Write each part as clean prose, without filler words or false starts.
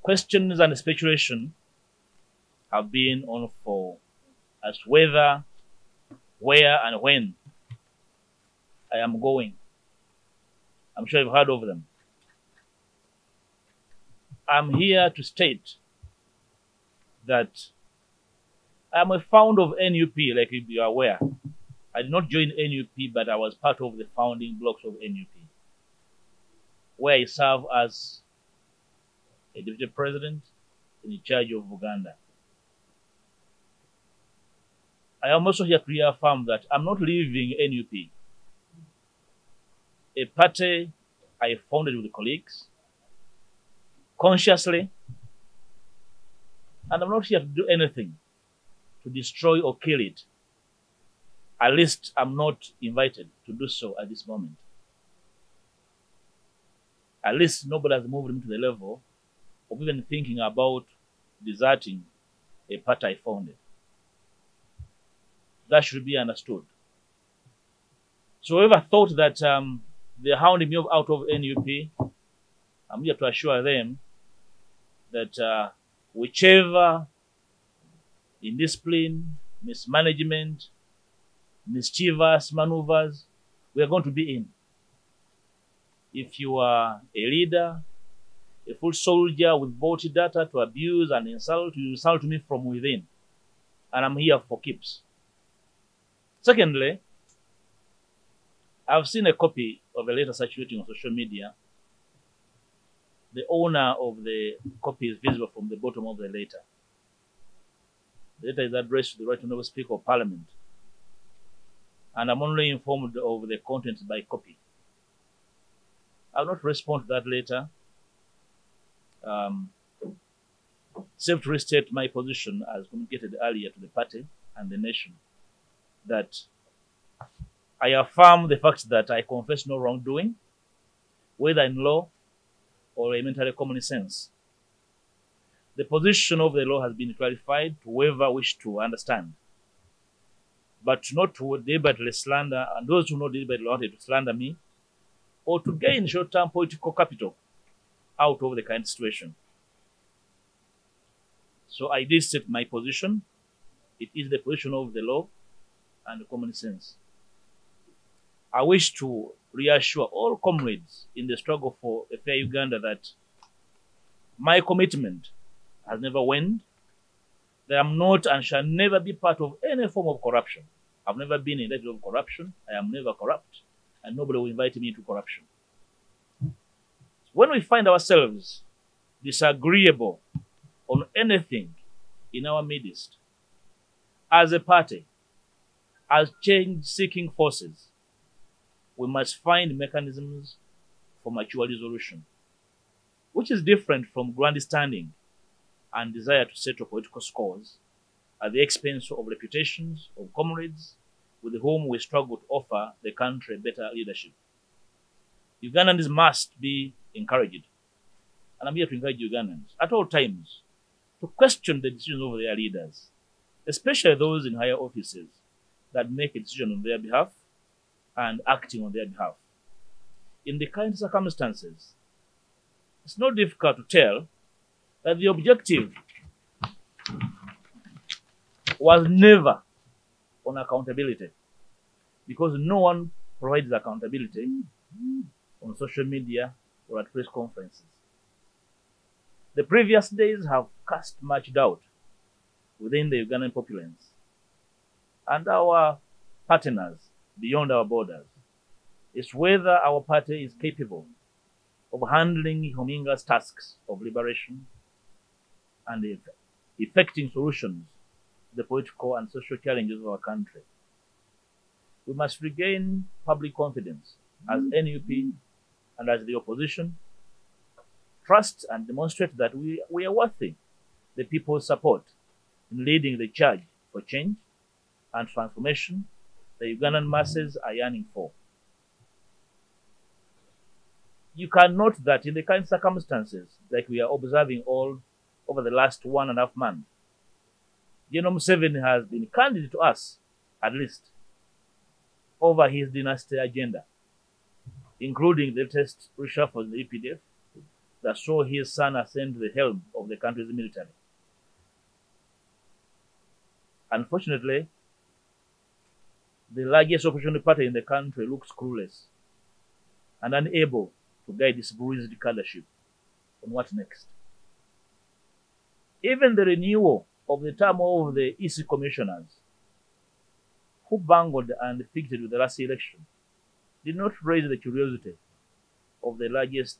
Questions and speculation have been on for as to whether, where, and when I am going. I'm sure you've heard of them. I'm here to state that I'm a founder of NUP, like you are aware. I did not join NUP, but I was part of the founding blocks of NUP, where I serve as a deputy president in charge of Uganda. I am also here to reaffirm that I'm not leaving NUP, a party I founded with colleagues, consciously, and I'm not here to do anything to destroy or kill it. At least I'm not invited to do so at this moment. At least nobody has moved me to the level of even thinking about deserting a party I founded. That should be understood. So whoever thought that they're hounding me out of NUP, I'm here to assure them that whichever indiscipline, mismanagement, mischievous maneuvers we are going to be in. If you are a leader, a full soldier with voter data to abuse and insult, you insult me from within. And I'm here for keeps. Secondly, I've seen a copy of a letter circulating on social media. The owner of the copy is visible from the bottom of the letter. The letter is addressed to the Right Honourable Speaker of Parliament. And I'm only informed of the contents by copy. I will not respond to that letter. Except to restate my position as communicated earlier to the party and the nation, that I affirm the fact that I confess no wrongdoing, whether in law or elementary common sense. The position of the law has been clarified to whoever wished to understand, but not to deliberately slander, and those who know deliberately wanted to slander me, or to gain short-term political capital out of the current situation. So I did state my position. It is the position of the law and common sense. I wish to reassure all comrades in the struggle for a fair Uganda that my commitment has never waned, that I'm not and shall never be part of any form of corruption. I've never been in that of corruption. I am never corrupt, and nobody will invite me into corruption. When we find ourselves disagreeable on anything in our midst, as a party, as change-seeking forces, we must find mechanisms for mature resolution, which is different from grandstanding and desire to settle political scores at the expense of reputations of comrades with whom we struggle to offer the country better leadership. Ugandans must be encouraged, and I'm here to encourage Ugandans at all times to question the decisions of their leaders, especially those in higher offices that make a decision on their behalf and acting on their behalf. In the current circumstances, it's not difficult to tell that the objective was never on accountability, because no one provides accountability on social media or at press conferences. The previous days have cast much doubt within the Ugandan populace and our partners beyond our borders is whether our party is capable of handling Hominga's tasks of liberation and effecting solutions to the political and social challenges of our country. We must regain public confidence as NUP and as the opposition, trust and demonstrate that we are worthy the people's support in leading the charge for change and transformation the Ugandan masses are yearning for. You can note that in the current circumstances, like we are observing all over the last 1.5 months, General Museveni has been candid to us, at least, over his dynasty agenda. including the latest reshuffle in the EPDF that saw his son ascend the helm of the country's military. Unfortunately, the largest opposition party in the country looks clueless and unable to guide its bruised cadreship on what next. Even the renewal of the term of the EC commissioners, who bungled and fixed with the last election, did not raise the curiosity of the largest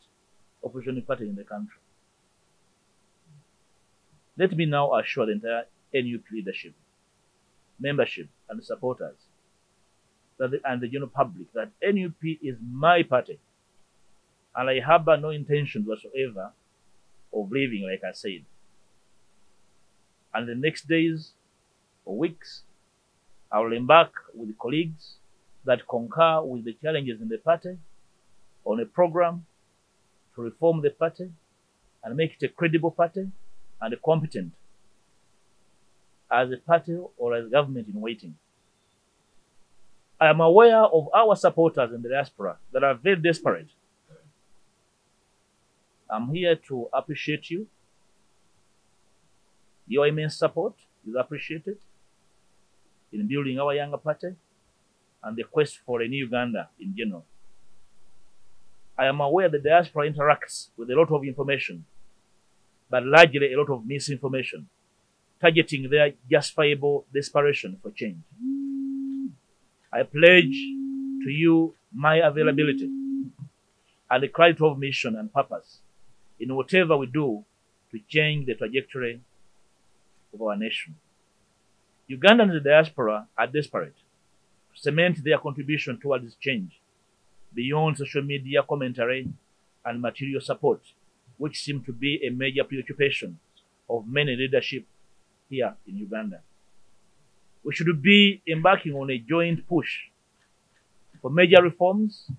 opposition party in the country. Let me now assure the entire NUP leadership, membership, and supporters and the general public that NUP is my party, and I harbor no intention whatsoever of leaving, like I said. And the next days or weeks, I will embark with colleagues that concur with the challenges in the party on a program to reform the party and make it a credible party and competent as a party or as government in waiting. I am aware of our supporters in the diaspora that are very desperate. I'm here to appreciate you. Your immense support is appreciated in building our younger party and the quest for a new Uganda in general. I am aware the diaspora interacts with a lot of information, but largely a lot of misinformation, targeting their justifiable desperation for change. I pledge to you my availability and the clarity of mission and purpose in whatever we do to change the trajectory of our nation. Ugandans in the diaspora are desperate to cement their contribution towards change beyond social media commentary and material support, which seem to be a major preoccupation of many leadership here in Uganda. We should be embarking on a joint push for major reforms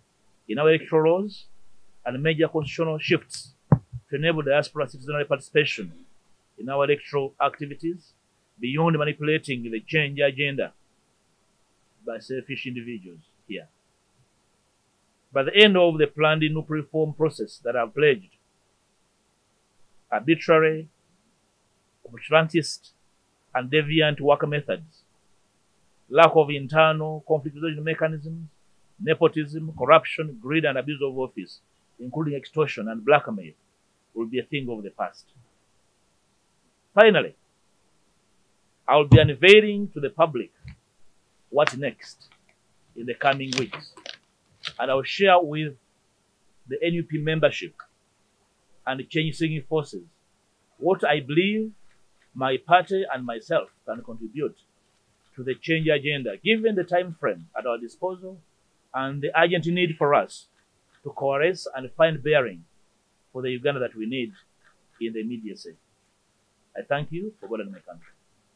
in our electoral laws and major constitutional shifts to enable diaspora citizenry participation in our electoral activities beyond manipulating the change agenda by selfish individuals here. By the end of the planned NUP reform process that I've pledged, arbitrary, obscurantist, and deviant work methods, lack of internal conflict resolution mechanisms, nepotism, corruption, greed, and abuse of office, including extortion and blackmail, will be a thing of the past. Finally, I will be unveiling to the public what next in the coming weeks, and I will share with the NUP membership and the change-seeking forces what I believe my party and myself can contribute to the change agenda, given the time frame at our disposal and the urgent need for us to coalesce and find bearing for the Uganda that we need in the immediacy. I thank you for God and my country.